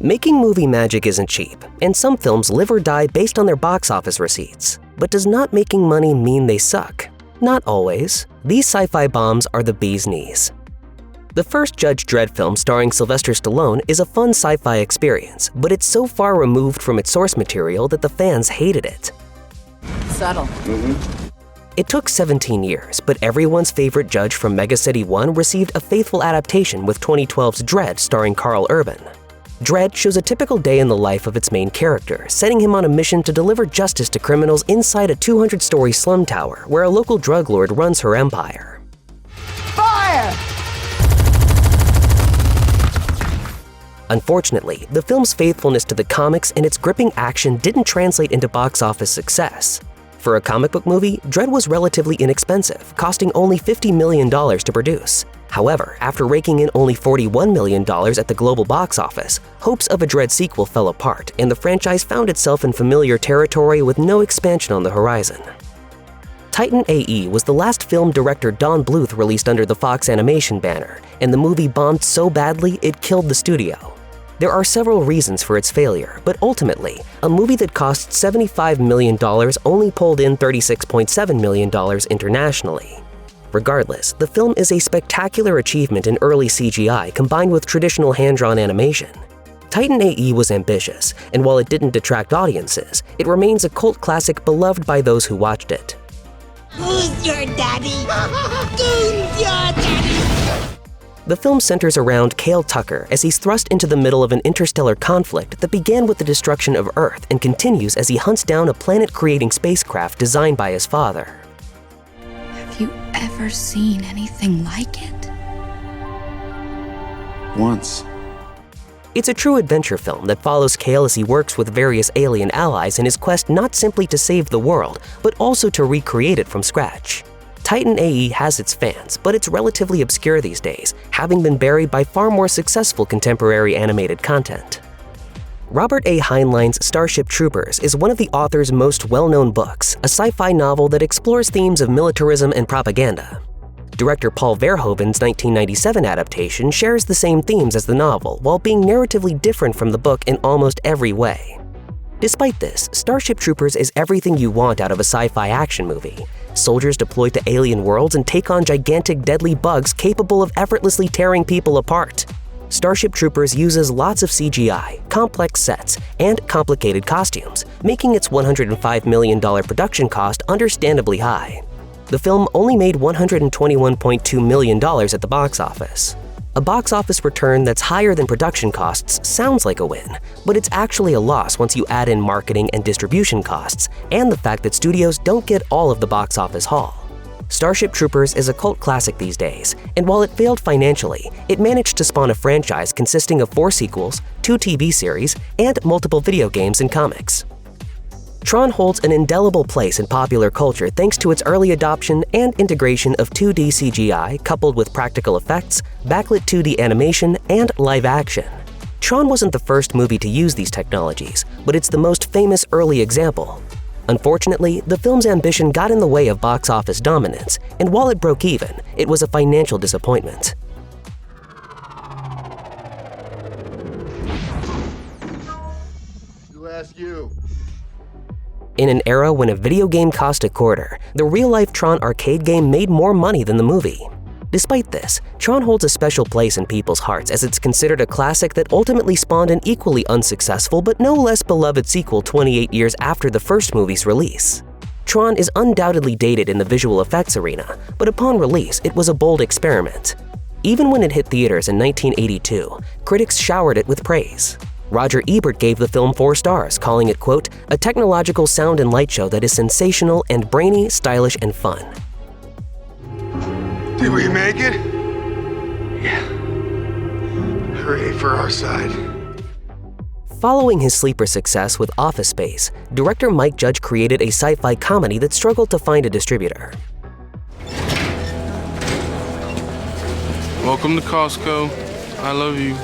Making movie magic isn't cheap, and some films live or die based on their box office receipts. But does not making money mean they suck? Not always. These sci-fi bombs are the bee's knees. The first Judge Dredd film starring Sylvester Stallone is a fun sci-fi experience, but it's so far removed from its source material that the fans hated it. Subtle. It took 17 years, but everyone's favorite judge from Mega City 1 received a faithful adaptation with 2012's Dredd starring Karl Urban. Dredd shows a typical day in the life of its main character, setting him on a mission to deliver justice to criminals inside a 200-story slum tower where a local drug lord runs her empire. Fire! Unfortunately, the film's faithfulness to the comics and its gripping action didn't translate into box office success. For a comic book movie, Dredd was relatively inexpensive, costing only $50 million to produce. However, after raking in only $41 million at the global box office, hopes of a Dredd sequel fell apart, and the franchise found itself in familiar territory with no expansion on the horizon. Titan A.E. was the last film director Don Bluth released under the Fox Animation banner, and the movie bombed so badly it killed the studio. There are several reasons for its failure, but ultimately, a movie that cost $75 million only pulled in $36.7 million internationally. Regardless, the film is a spectacular achievement in early CGI combined with traditional hand-drawn animation. Titan A.E. was ambitious, and while it didn't detract audiences, it remains a cult classic beloved by those who watched it. Who's your daddy? Who's your daddy? The film centers around Cale Tucker as he's thrust into the middle of an interstellar conflict that began with the destruction of Earth and continues as he hunts down a planet-creating spacecraft designed by his father. Have you ever seen anything like it? Once. It's a true adventure film that follows Cale as he works with various alien allies in his quest not simply to save the world, but also to recreate it from scratch. Titan A.E. has its fans, but it's relatively obscure these days, having been buried by far more successful contemporary animated content. Robert A. Heinlein's Starship Troopers is one of the author's most well-known books, a sci-fi novel that explores themes of militarism and propaganda. Director Paul Verhoeven's 1997 adaptation shares the same themes as the novel, while being narratively different from the book in almost every way. Despite this, Starship Troopers is everything you want out of a sci-fi action movie. Soldiers deployed to alien worlds and take on gigantic deadly bugs capable of effortlessly tearing people apart. Starship Troopers uses lots of CGI, complex sets, and complicated costumes, making its $105 million production cost understandably high. The film only made $121.2 million at the box office. A box office return that's higher than production costs sounds like a win, but it's actually a loss once you add in marketing and distribution costs, and the fact that studios don't get all of the box office haul. Starship Troopers is a cult classic these days, and while it failed financially, it managed to spawn a franchise consisting of 4 sequels, 2 TV series, and multiple video games and comics. Tron holds an indelible place in popular culture thanks to its early adoption and integration of 2D CGI coupled with practical effects, backlit 2D animation, and live action. Tron wasn't the first movie to use these technologies, but it's the most famous early example. Unfortunately, the film's ambition got in the way of box office dominance, and while it broke even, it was a financial disappointment. Who asked you? In an era when a video game cost a quarter, the real-life Tron arcade game made more money than the movie. Despite this, Tron holds a special place in people's hearts as it's considered a classic that ultimately spawned an equally unsuccessful but no less beloved sequel 28 years after the first movie's release. Tron is undoubtedly dated in the visual effects arena, but upon release, it was a bold experiment. Even when it hit theaters in 1982, critics showered it with praise. Roger Ebert gave the film 4 stars, calling it, quote, a technological sound and light show that is sensational and brainy, stylish, and fun. Did we make it? Yeah. Hooray for our side. Following his sleeper success with Office Space, director Mike Judge created a sci-fi comedy that struggled to find a distributor. Welcome to Costco. I love you.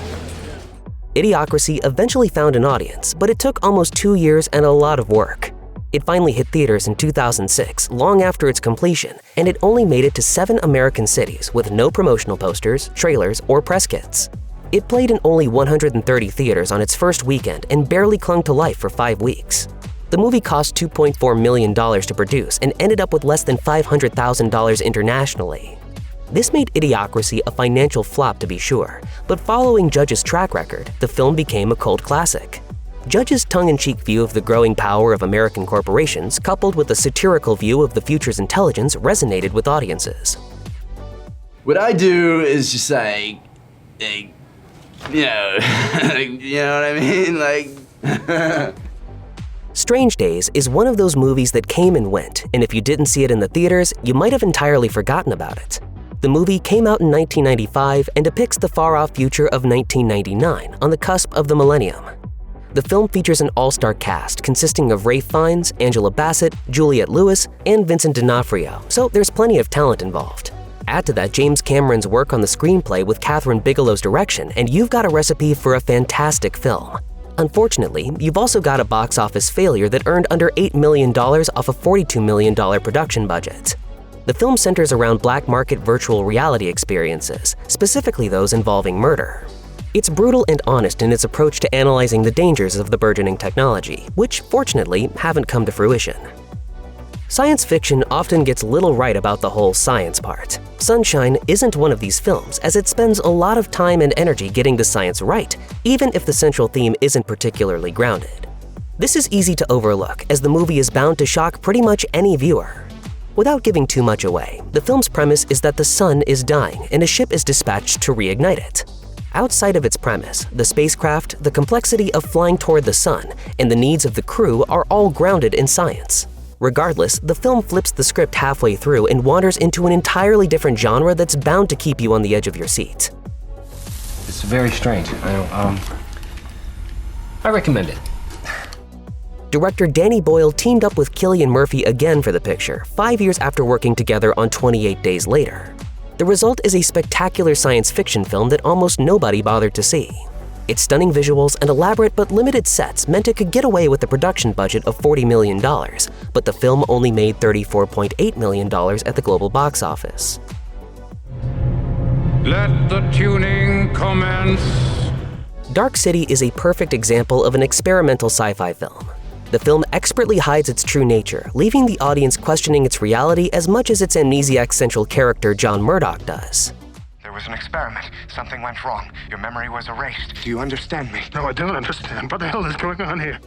Idiocracy eventually found an audience, but it took almost 2 years and a lot of work. It finally hit theaters in 2006, long after its completion, and it only made it to 7 American cities with no promotional posters, trailers, or press kits. It played in only 130 theaters on its first weekend and barely clung to life for 5 weeks. The movie cost $2.4 million to produce and ended up with less than $500,000 internationally. This made Idiocracy a financial flop to be sure, but following Judge's track record, the film became a cult classic. Judge's tongue-in-cheek view of the growing power of American corporations, coupled with a satirical view of the future's intelligence, resonated with audiences. What I do is just like, you know, you know what I mean? Like, Strange Days is one of those movies that came and went, and if you didn't see it in the theaters, you might have entirely forgotten about it. The movie came out in 1995 and depicts the far-off future of 1999, on the cusp of the millennium. The film features an all-star cast consisting of Ralph Fiennes, Angela Bassett, Juliette Lewis, and Vincent D'Onofrio, so there's plenty of talent involved. Add to that James Cameron's work on the screenplay with Catherine Bigelow's direction, and you've got a recipe for a fantastic film. Unfortunately, you've also got a box office failure that earned under $8 million off a $42 million production budget. The film centers around black market virtual reality experiences, specifically those involving murder. It's brutal and honest in its approach to analyzing the dangers of the burgeoning technology, which fortunately haven't come to fruition. Science fiction often gets little right about the whole science part. Sunshine isn't one of these films, as it spends a lot of time and energy getting the science right, even if the central theme isn't particularly grounded. This is easy to overlook, as the movie is bound to shock pretty much any viewer. Without giving too much away, the film's premise is that the sun is dying and a ship is dispatched to reignite it. Outside of its premise, the spacecraft, the complexity of flying toward the sun, and the needs of the crew are all grounded in science. Regardless, the film flips the script halfway through and wanders into an entirely different genre that's bound to keep you on the edge of your seat. It's very strange. I recommend it. Director Danny Boyle teamed up with Cillian Murphy again for the picture, 5 years after working together on 28 Days Later. The result is a spectacular science fiction film that almost nobody bothered to see. Its stunning visuals and elaborate but limited sets meant it could get away with a production budget of $40 million, but the film only made $34.8 million at the global box office. Let the tuning commence. Dark City is a perfect example of an experimental sci-fi film. The film expertly hides its true nature, leaving the audience questioning its reality as much as its amnesiac central character John Murdoch does. There was an experiment. Something went wrong. Your memory was erased. Do you understand me? No, I don't understand. What the hell is going on here?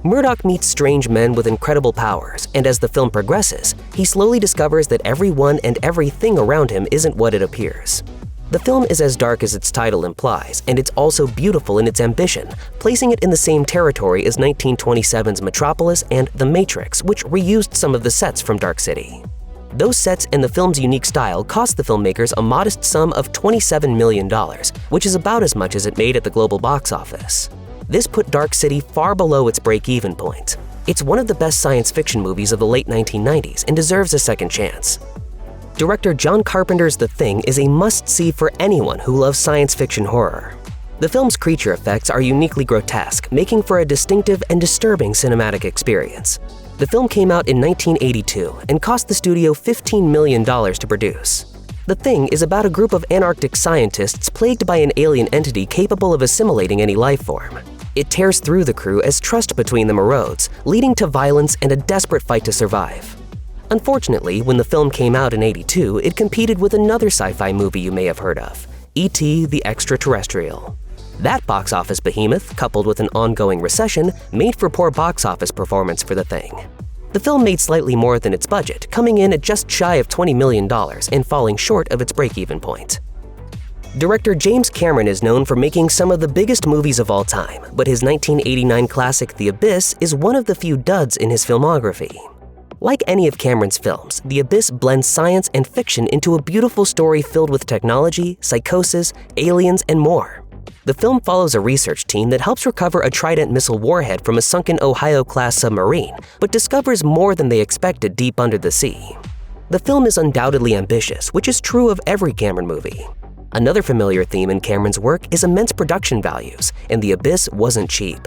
Murdoch meets strange men with incredible powers, and as the film progresses, he slowly discovers that everyone and everything around him isn't what it appears. The film is as dark as its title implies, and it's also beautiful in its ambition, placing it in the same territory as 1927's Metropolis and The Matrix, which reused some of the sets from Dark City. Those sets and the film's unique style cost the filmmakers a modest sum of $27 million, which is about as much as it made at the global box office. This put Dark City far below its break-even point. It's one of the best science fiction movies of the late 1990s and deserves a second chance. Director John Carpenter's The Thing is a must-see for anyone who loves science fiction horror. The film's creature effects are uniquely grotesque, making for a distinctive and disturbing cinematic experience. The film came out in 1982 and cost the studio $15 million to produce. The Thing is about a group of Antarctic scientists plagued by an alien entity capable of assimilating any life form. It tears through the crew as trust between them erodes, leading to violence and a desperate fight to survive. Unfortunately, when the film came out in '82, it competed with another sci-fi movie you may have heard of, E.T. the Extraterrestrial. That box office behemoth, coupled with an ongoing recession, made for poor box office performance for The Thing. The film made slightly more than its budget, coming in at just shy of $20 million and falling short of its break-even point. Director James Cameron is known for making some of the biggest movies of all time, but his 1989 classic The Abyss is one of the few duds in his filmography. Like any of Cameron's films, The Abyss blends science and fiction into a beautiful story filled with technology, psychosis, aliens, and more. The film follows a research team that helps recover a Trident missile warhead from a sunken Ohio-class submarine, but discovers more than they expected deep under the sea. The film is undoubtedly ambitious, which is true of every Cameron movie. Another familiar theme in Cameron's work is immense production values, and The Abyss wasn't cheap.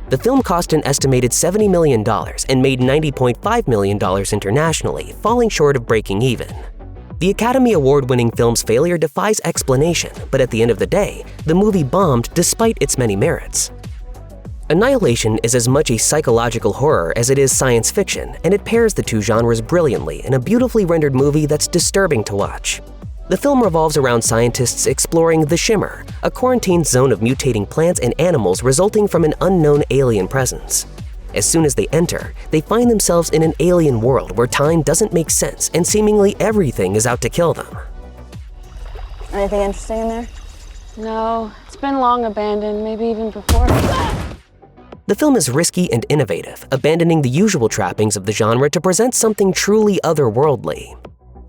The film cost an estimated $70 million and made $90.5 million internationally, falling short of breaking even. The Academy Award-winning film's failure defies explanation, but at the end of the day, the movie bombed despite its many merits. Annihilation is as much a psychological horror as it is science fiction, and it pairs the two genres brilliantly in a beautifully rendered movie that's disturbing to watch. The film revolves around scientists exploring the Shimmer, a quarantined zone of mutating plants and animals resulting from an unknown alien presence. As soon as they enter, they find themselves in an alien world where time doesn't make sense and seemingly everything is out to kill them. Anything interesting in there? No, it's been long abandoned, maybe even before. The film is risky and innovative, abandoning the usual trappings of the genre to present something truly otherworldly.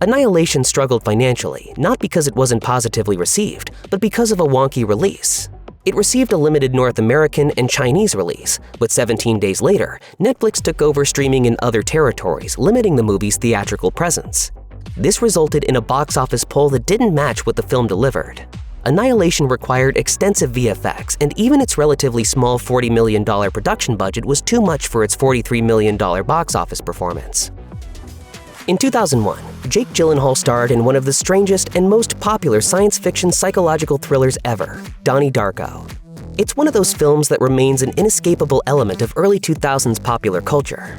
Annihilation struggled financially, not because it wasn't positively received, but because of a wonky release. It received a limited North American and Chinese release, but 17 days later, Netflix took over streaming in other territories, limiting the movie's theatrical presence. This resulted in a box office poll that didn't match what the film delivered. Annihilation required extensive VFX, and even its relatively small $40 million production budget was too much for its $43 million box office performance. In 2001, Jake Gyllenhaal starred in one of the strangest and most popular science fiction psychological thrillers ever, Donnie Darko. It's one of those films that remains an inescapable element of early 2000s popular culture.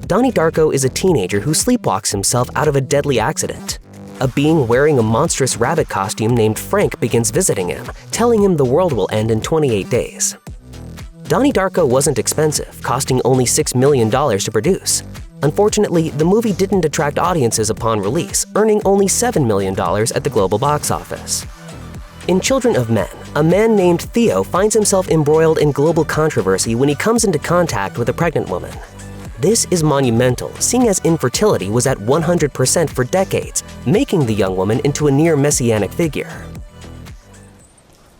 Donnie Darko is a teenager who sleepwalks himself out of a deadly accident. A being wearing a monstrous rabbit costume named Frank begins visiting him, telling him the world will end in 28 days. Donnie Darko wasn't expensive, costing only $6 million to produce. Unfortunately, the movie didn't attract audiences upon release, earning only $7 million at the global box office. In Children of Men, a man named Theo finds himself embroiled in global controversy when he comes into contact with a pregnant woman. This is monumental, seeing as infertility was at 100% for decades, making the young woman into a near messianic figure.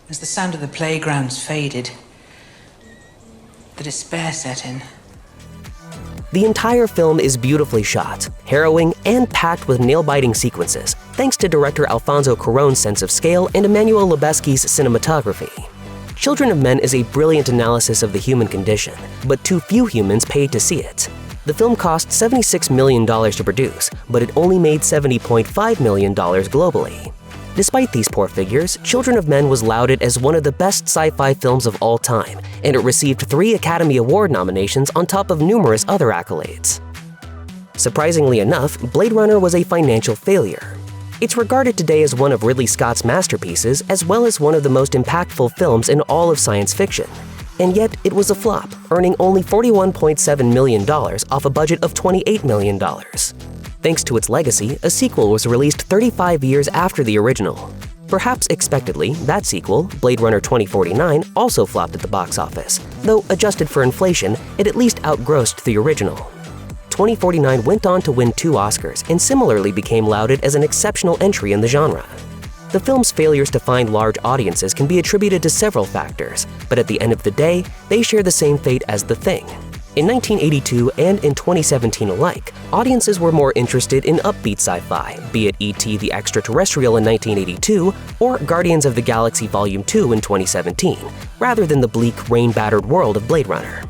As the sound of the playgrounds faded, the despair set in. The entire film is beautifully shot, harrowing, and packed with nail-biting sequences, thanks to director Alfonso Cuarón's sense of scale and Emmanuel Lubezki's cinematography. Children of Men is a brilliant analysis of the human condition, but too few humans paid to see it. The film cost $76 million to produce, but it only made $70.5 million globally. Despite these poor figures, Children of Men was lauded as one of the best sci-fi films of all time, and it received 3 Academy Award nominations on top of numerous other accolades. Surprisingly enough, Blade Runner was a financial failure. It's regarded today as one of Ridley Scott's masterpieces, as well as one of the most impactful films in all of science fiction. And yet, it was a flop, earning only $41.7 million off a budget of $28 million. Thanks to its legacy, a sequel was released 35 years after the original. Perhaps expectedly, that sequel, Blade Runner 2049, also flopped at the box office, though adjusted for inflation, it at least outgrossed the original. 2049 went on to win 2 Oscars and similarly became lauded as an exceptional entry in the genre. The film's failures to find large audiences can be attributed to several factors, but at the end of the day, they share the same fate as The Thing. In 1982 and in 2017 alike, audiences were more interested in upbeat sci-fi, be it E.T. the Extraterrestrial in 1982 or Guardians of the Galaxy Volume 2 in 2017, rather than the bleak, rain-battered world of Blade Runner.